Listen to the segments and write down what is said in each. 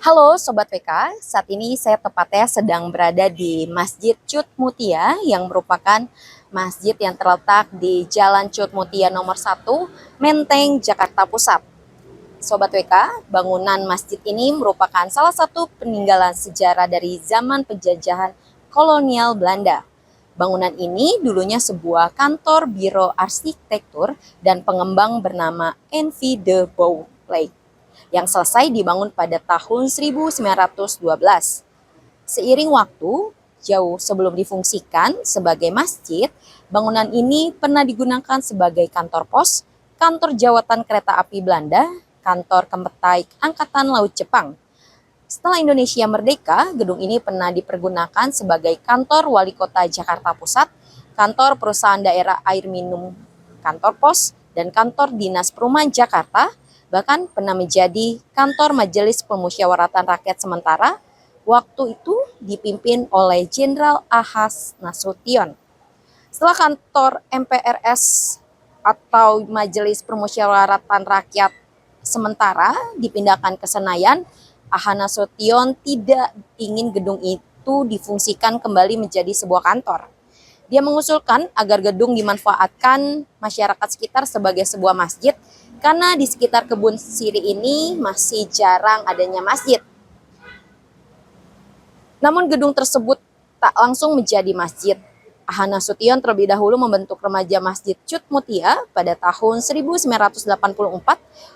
Halo Sobat PK, saat ini saya tepatnya sedang berada di Masjid Cut Mutia yang merupakan masjid yang terletak di Jalan Cut Mutia nomor 1, Menteng, Jakarta Pusat. Sobat WK, bangunan masjid ini merupakan salah satu peninggalan sejarah dari zaman penjajahan kolonial Belanda. Bangunan ini dulunya sebuah kantor biro arsitektur dan pengembang bernama N.V. de Bouwleek yang selesai dibangun pada tahun 1912. Seiring waktu, jauh sebelum difungsikan sebagai masjid, bangunan ini pernah digunakan sebagai kantor pos, kantor jawatan kereta api Belanda, kantor kemetai Angkatan Laut Jepang. Setelah Indonesia merdeka, gedung ini pernah dipergunakan sebagai kantor wali kota Jakarta Pusat, kantor perusahaan daerah air minum, kantor pos, dan kantor dinas perumahan Jakarta, bahkan pernah menjadi kantor Majelis Pemusyawaratan Rakyat sementara, waktu itu dipimpin oleh Jenderal Ahas Nasution. Setelah kantor MPRS atau Majelis Permusyawaratan Rakyat sementara dipindahkan ke Senayan, Ahas Nasution tidak ingin gedung itu difungsikan kembali menjadi sebuah kantor. Dia mengusulkan agar gedung dimanfaatkan masyarakat sekitar sebagai sebuah masjid karena di sekitar kebun sirih ini masih jarang adanya masjid. Namun gedung tersebut tak langsung menjadi masjid. Ahas Nasution terlebih dahulu membentuk remaja Masjid Cut Mutia pada tahun 1984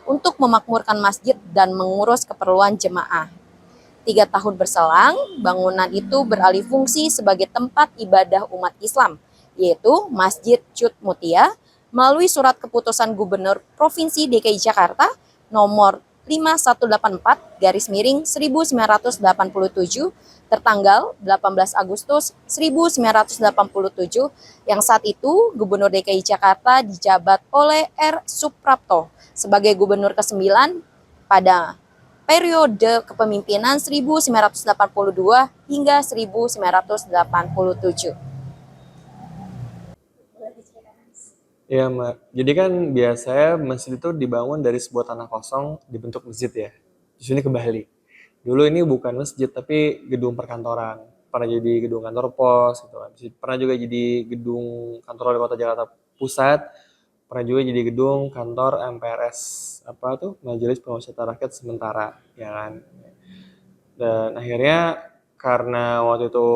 untuk memakmurkan masjid dan mengurus keperluan jemaah. 3 tahun berselang, bangunan itu beralih fungsi sebagai tempat ibadah umat Islam, yaitu Masjid Cut Mutia, melalui surat keputusan Gubernur Provinsi DKI Jakarta nomor 5184/1987 tertanggal 18 Agustus 1987 yang saat itu Gubernur DKI Jakarta dijabat oleh R. Suprapto sebagai Gubernur ke-9 pada periode kepemimpinan 1982 hingga 1987. Iya, Mbak. Jadi kan biasanya masjid itu dibangun dari sebuah tanah kosong dibentuk masjid ya. Di sini kebalik. Dulu ini bukan masjid tapi gedung perkantoran. Pernah jadi gedung kantor pos gitu kan. Pernah juga jadi gedung kantor wali kota Jakarta Pusat. Pernah juga jadi gedung kantor MPRS apa tuh Majelis Pemusyawaratan Rakyat sementara, ya kan. Dan akhirnya karena waktu itu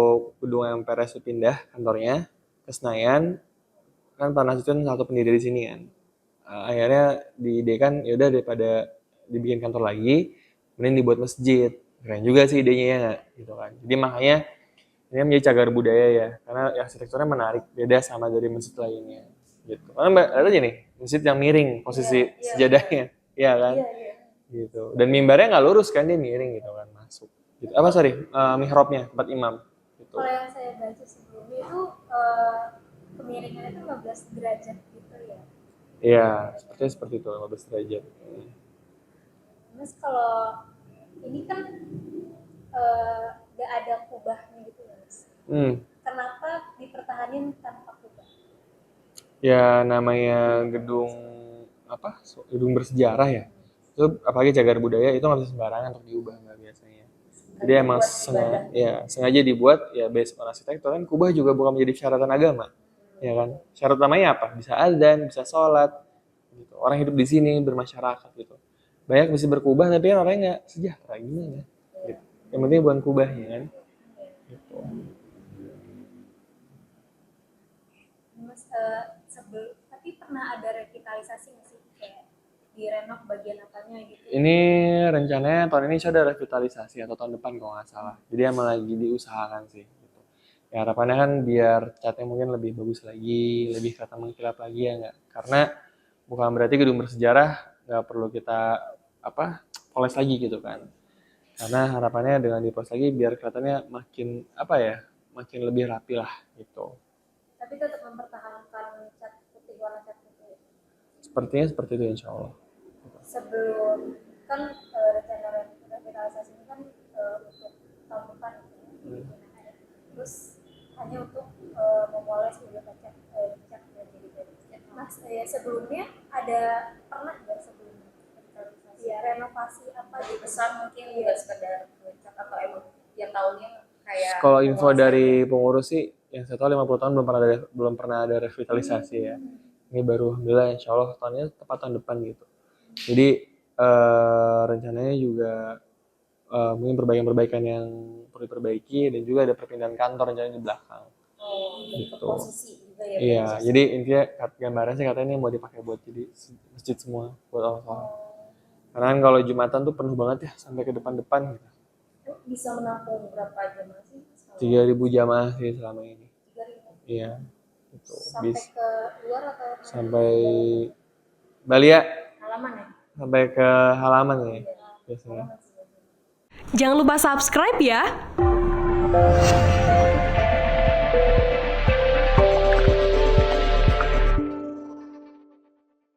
gedung MPRS itu pindah kantornya ke Senayan, kan Pak Nasution satu pendiri di sini kan. Akhirnya diidekan ya udah daripada dibikin kantor lagi, mending dibuat masjid. Keren juga sih idenya ya nggak gitu kan. Jadi makanya ini menjadi cagar budaya ya, karena ya arsitekturnya menarik, beda sama dari masjid lainnya. Gitu. Karena Mbak lihat aja nih, masjid yang miring posisi sejadahnya, ya kan? Gitu. Dan mimbarnya nggak lurus kan, dia miring gitu kan masuk. Gitu. Apa sorry, mihrabnya tempat imam. Gitu. Kalau yang saya baca sebelumnya itu kemiringannya itu 15 derajat gitu ya. Iya, sepertinya seperti itu 15 derajat. Terus kalau ini kan nggak ada kubahnya gitu ya, Mas. Kenapa dipertahanin tanpa kubah? Ya namanya gedung apa? Gedung bersejarah ya. Itu apalagi cagar budaya itu nggak bisa sembarangan untuk diubah nggak biasanya. Jadi emang sengaja dibuat ya based on arsitektur kan kubah juga bukan menjadi persyaratan agama, ya kan? Syarat utamanya apa? Bisa adzan, bisa sholat, gitu. Orang hidup di sini bermasyarakat gitu. Banyak bisa berkubah tapi kan orangnya nggak sejahtera gimana? Gitu. Yang penting bukan kubahnya kan. Gitu. Mas, tapi pernah ada revitalisasi nggak sih kayak direnov bagian apanya gitu? Ini rencananya tahun ini ada revitalisasi atau tahun depan kalau nggak salah. Jadi emang lagi diusahakan sih. Gitu. Ya harapannya kan biar catnya mungkin lebih bagus lagi, lebih kelihatan mengkilap lagi ya nggak. Karena bukan berarti gedung bersejarah nggak perlu kita apa poles lagi gitu kan. Karena harapannya dengan dipoles lagi biar kelihatannya makin apa ya, makin lebih rapi lah gitu. Tapi tetap mempertahankan cat putih, warna cat putih. Sepertinya seperti itu insya Allah. Sebelum kan rencana revitalisasi ini kan untuk tahun depan gitu. Terus hanya untuk memoles beberapa cat jadi cat. Mas, sebelumnya ada pernah nggak sebelumnya revitalisasi? Ya renovasi apa gitu? Besar mungkin nggak sekedar ngecat atau emang tiap tahunnya kayak Kalau info penguasa dari pengurus sih, yang saya tahu 50 tahun belum pernah ada revitalisasi ya. Ini baru alhamdulillah insya Allah tahunnya tepat tahun depan gitu. Jadi rencananya juga mungkin perbaikan-perbaikan yang perlu diperbaiki dan juga ada perpindahan kantor rencananya di belakang. bentuk Gitu. posisi juga ya. Iya, jadi intinya gambaran sih katanya ini mau dipakai buat jadi masjid semua buat Allah SWT. Karena kan kalau Jumatan tuh penuh banget ya sampai ke depan-depan gitu. Itu bisa menampung berapa jemaah sih? 3.000 jamaah sih selama ini. 3.000. Iya, gitu. Sampai ke luar atau Sampai Bali ya, halaman ya? sampai ke halaman ya biasanya. Jangan lupa subscribe ya.